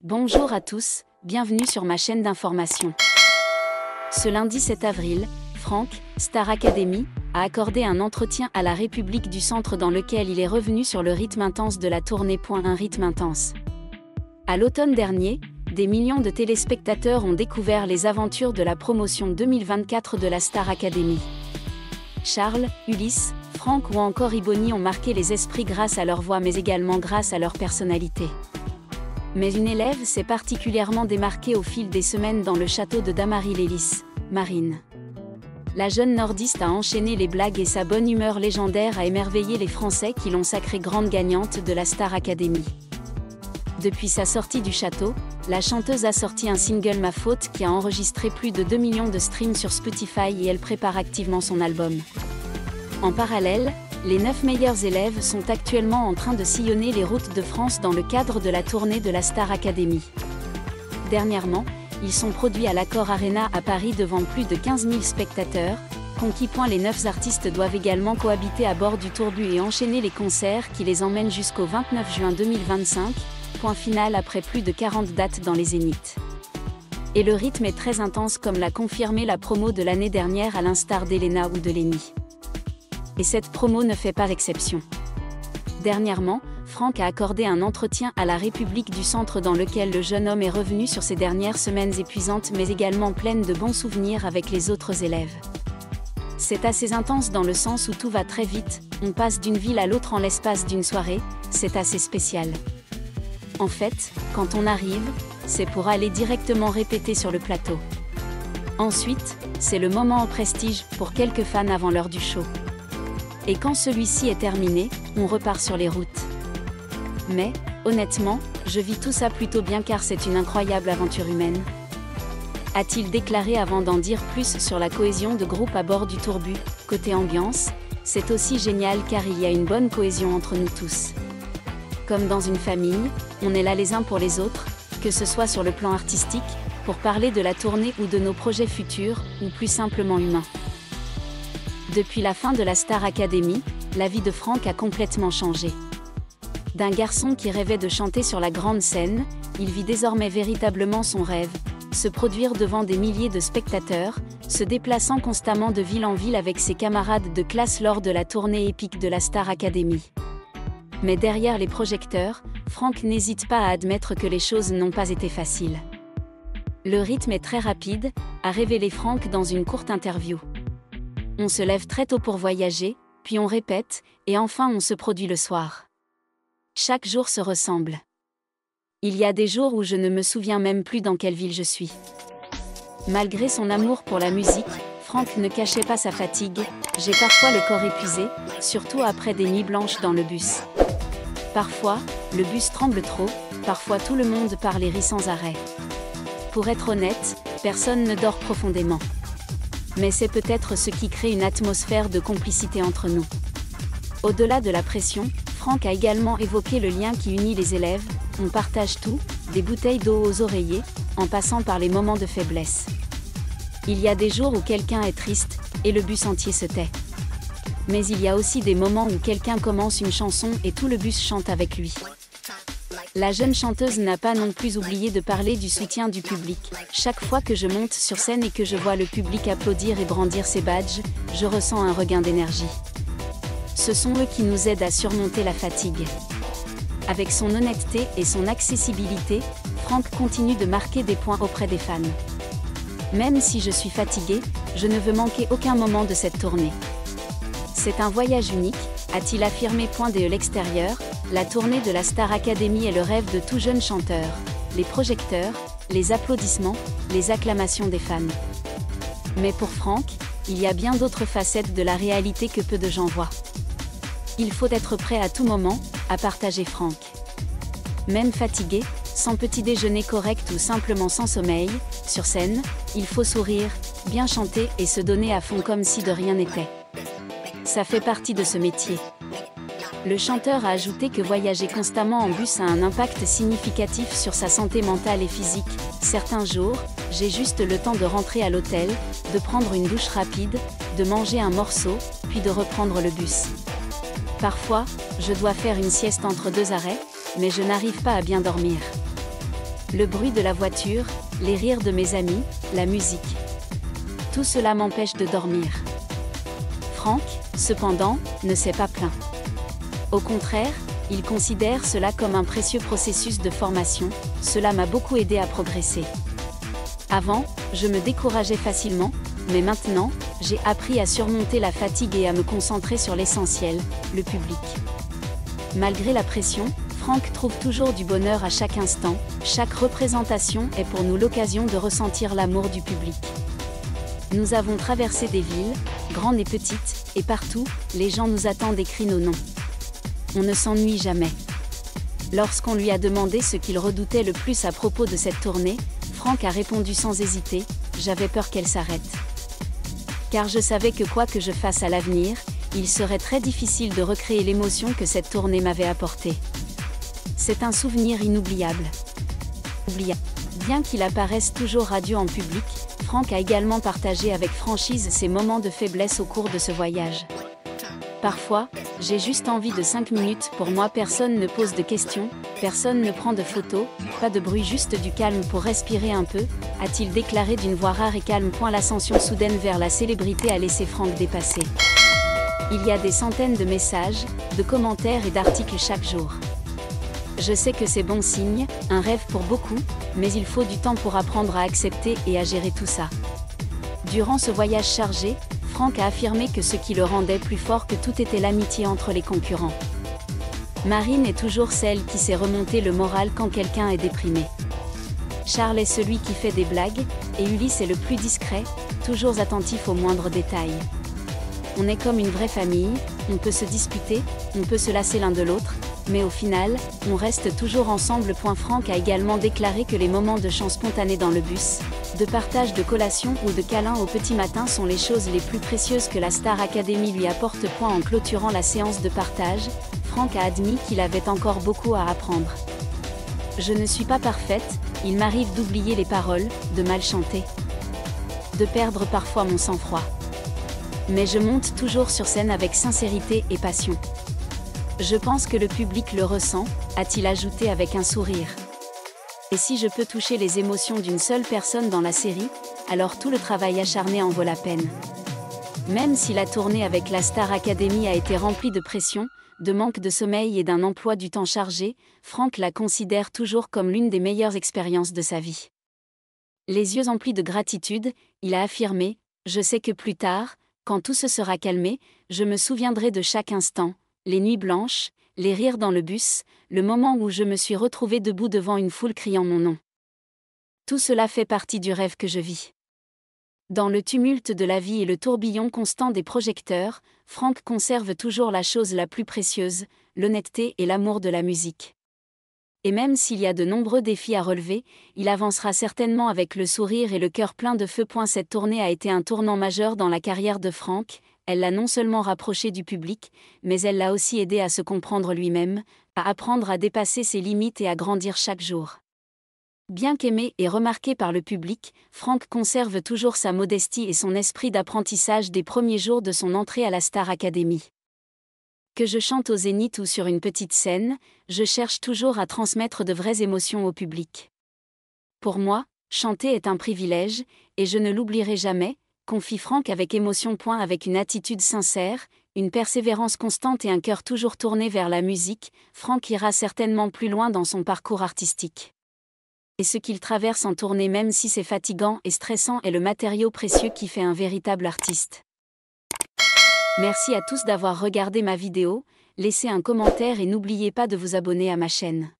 Bonjour à tous, bienvenue sur ma chaîne d'information. Ce lundi 7 avril, Franck, Star Academy, a accordé un entretien à la République du Centre dans lequel il est revenu sur le rythme intense de la tournée. Un rythme intense. À l'automne dernier, des millions de téléspectateurs ont découvert les aventures de la promotion 2024 de la Star Academy. Charles, Ulysse, Franck ou encore Iboni ont marqué les esprits grâce à leur voix mais également grâce à leur personnalité. Mais une élève s'est particulièrement démarquée au fil des semaines dans le château de Damary-Lélis, Marine. La jeune nordiste a enchaîné les blagues et sa bonne humeur légendaire a émerveillé les Français qui l'ont sacrée grande gagnante de la Star Academy. Depuis sa sortie du château, la chanteuse a sorti un single Ma Faute qui a enregistré plus de 2 millions de streams sur Spotify et elle prépare activement son album. En parallèle, les 9 meilleurs élèves sont actuellement en train de sillonner les routes de France dans le cadre de la tournée de la Star Academy. Dernièrement, ils sont produits à l'Accor Arena à Paris devant plus de 15 000 spectateurs. Conquis. Les 9 artistes doivent également cohabiter à bord du tourbus et enchaîner les concerts qui les emmènent jusqu'au 29 juin 2025, point final après plus de 40 dates dans les zéniths. Et le rythme est très intense comme l'a confirmé la promo de l'année dernière à l'instar d'Elena ou de Lenny. Et cette promo ne fait pas exception. Dernièrement, Franck a accordé un entretien à la République du Centre dans lequel le jeune homme est revenu sur ses dernières semaines épuisantes mais également pleines de bons souvenirs avec les autres élèves. C'est assez intense dans le sens où tout va très vite, on passe d'une ville à l'autre en l'espace d'une soirée, c'est assez spécial. En fait, quand on arrive, c'est pour aller directement répéter sur le plateau. Ensuite, c'est le moment en prestige pour quelques fans avant l'heure du show. Et quand celui-ci est terminé, on repart sur les routes. Mais, honnêtement, je vis tout ça plutôt bien car c'est une incroyable aventure humaine. A-t-il déclaré avant d'en dire plus sur la cohésion de groupe à bord du tourbus. Côté ambiance, c'est aussi génial car il y a une bonne cohésion entre nous tous. Comme dans une famille, on est là les uns pour les autres, que ce soit sur le plan artistique, pour parler de la tournée ou de nos projets futurs, ou plus simplement humains. Depuis la fin de la Star Academy, la vie de Franck a complètement changé. D'un garçon qui rêvait de chanter sur la grande scène, il vit désormais véritablement son rêve, se produire devant des milliers de spectateurs, se déplaçant constamment de ville en ville avec ses camarades de classe lors de la tournée épique de la Star Academy. Mais derrière les projecteurs, Franck n'hésite pas à admettre que les choses n'ont pas été faciles. Le rythme est très rapide, a révélé Franck dans une courte interview. On se lève très tôt pour voyager, puis on répète, et enfin on se produit le soir. Chaque jour se ressemble. Il y a des jours où je ne me souviens même plus dans quelle ville je suis. Malgré son amour pour la musique, Franck ne cachait pas sa fatigue, j'ai parfois le corps épuisé, surtout après des nuits blanches dans le bus. Parfois, le bus tremble trop, parfois tout le monde parle et rit sans arrêt. Pour être honnête, personne ne dort profondément. Mais c'est peut-être ce qui crée une atmosphère de complicité entre nous. Au-delà de la pression, Franck a également évoqué le lien qui unit les élèves, on partage tout, des bouteilles d'eau aux oreillers, en passant par les moments de faiblesse. Il y a des jours où quelqu'un est triste, et le bus entier se tait. Mais il y a aussi des moments où quelqu'un commence une chanson et tout le bus chante avec lui. La jeune chanteuse n'a pas non plus oublié de parler du soutien du public. Chaque fois que je monte sur scène et que je vois le public applaudir et brandir ses badges, je ressens un regain d'énergie. Ce sont eux qui nous aident à surmonter la fatigue. Avec son honnêteté et son accessibilité, Franck continue de marquer des points auprès des fans. Même si je suis fatigué, je ne veux manquer aucun moment de cette tournée. C'est un voyage unique, a-t-il affirmé. De l'extérieur, la tournée de la Star Academy est le rêve de tout jeune chanteur. Les projecteurs, les applaudissements, les acclamations des fans. Mais pour Franck, il y a bien d'autres facettes de la réalité que peu de gens voient. Il faut être prêt à tout moment, a partagé Franck. Même fatigué, sans petit déjeuner correct ou simplement sans sommeil, sur scène, il faut sourire, bien chanter et se donner à fond comme si de rien n'était. Ça fait partie de ce métier. Le chanteur a ajouté que voyager constamment en bus a un impact significatif sur sa santé mentale et physique. Certains jours, j'ai juste le temps de rentrer à l'hôtel, de prendre une douche rapide, de manger un morceau, puis de reprendre le bus. Parfois, je dois faire une sieste entre 2 arrêts, mais je n'arrive pas à bien dormir. Le bruit de la voiture, les rires de mes amis, la musique. Tout cela m'empêche de dormir. Franck, cependant, ne s'est pas plaint. Au contraire, il considère cela comme un précieux processus de formation. Cela m'a beaucoup aidé à progresser. Avant, je me décourageais facilement, mais maintenant, j'ai appris à surmonter la fatigue et à me concentrer sur l'essentiel, le public. Malgré la pression, Franck trouve toujours du bonheur à chaque instant. Chaque représentation est pour nous l'occasion de ressentir l'amour du public. Nous avons traversé des villes, grandes et petites, et partout, les gens nous attendent et crient nos noms. On ne s'ennuie jamais. Lorsqu'on lui a demandé ce qu'il redoutait le plus à propos de cette tournée, Franck a répondu sans hésiter, « J'avais peur qu'elle s'arrête. Car je savais que quoi que je fasse à l'avenir, il serait très difficile de recréer l'émotion que cette tournée m'avait apportée. C'est un souvenir inoubliable. » Bien qu'il apparaisse toujours radieux en public, Franck a également partagé avec franchise ses moments de faiblesse au cours de ce voyage. Parfois, j'ai juste envie de 5 minutes pour moi, personne ne pose de questions, personne ne prend de photos, pas de bruit, juste du calme pour respirer un peu, a-t-il déclaré d'une voix rare et calme. L'ascension soudaine vers la célébrité a laissé Franck dépasser. Il y a des centaines de messages, de commentaires et d'articles chaque jour. Je sais que c'est bon signe, un rêve pour beaucoup, mais il faut du temps pour apprendre à accepter et à gérer tout ça. Durant ce voyage chargé, Franck a affirmé que ce qui le rendait plus fort que tout était l'amitié entre les concurrents. Marine est toujours celle qui sait remonter le moral quand quelqu'un est déprimé. Charles est celui qui fait des blagues, et Ulysse est le plus discret, toujours attentif aux moindres détails. On est comme une vraie famille, on peut se disputer, on peut se lasser l'un de l'autre, mais au final, on reste toujours ensemble. Franck a également déclaré que les moments de chant spontanés dans le bus, de partage de collations ou de câlins au petit matin sont les choses les plus précieuses que la Star Academy lui apporte. En clôturant la séance de partage, Franck a admis qu'il avait encore beaucoup à apprendre. Je ne suis pas parfaite, il m'arrive d'oublier les paroles, de mal chanter, de perdre parfois mon sang-froid. Mais je monte toujours sur scène avec sincérité et passion. Je pense que le public le ressent, a-t-il ajouté avec un sourire. Et si je peux toucher les émotions d'une seule personne dans la série, alors tout le travail acharné en vaut la peine. Même si la tournée avec la Star Academy a été remplie de pression, de manque de sommeil et d'un emploi du temps chargé, Franck la considère toujours comme l'une des meilleures expériences de sa vie. Les yeux emplis de gratitude, il a affirmé « Je sais que plus tard, quand tout se sera calmé, je me souviendrai de chaque instant. Les nuits blanches, les rires dans le bus, le moment où je me suis retrouvé debout devant une foule criant mon nom. Tout cela fait partie du rêve que je vis. » Dans le tumulte de la vie et le tourbillon constant des projecteurs, Franck conserve toujours la chose la plus précieuse, l'honnêteté et l'amour de la musique. Et même s'il y a de nombreux défis à relever, il avancera certainement avec le sourire et le cœur plein de feu. Cette tournée a été un tournant majeur dans la carrière de Franck. Elle l'a non seulement rapproché du public, mais elle l'a aussi aidé à se comprendre lui-même, à apprendre à dépasser ses limites et à grandir chaque jour. Bien qu'aimé et remarqué par le public, Franck conserve toujours sa modestie et son esprit d'apprentissage des premiers jours de son entrée à la Star Academy. Que je chante au Zénith ou sur une petite scène, je cherche toujours à transmettre de vraies émotions au public. Pour moi, chanter est un privilège, et je ne l'oublierai jamais, confie Franck avec émotion. Avec une attitude sincère, une persévérance constante et un cœur toujours tourné vers la musique, Franck ira certainement plus loin dans son parcours artistique. Et ce qu'il traverse en tournée, même si c'est fatigant et stressant, est le matériau précieux qui fait un véritable artiste. Merci à tous d'avoir regardé ma vidéo, laissez un commentaire et n'oubliez pas de vous abonner à ma chaîne.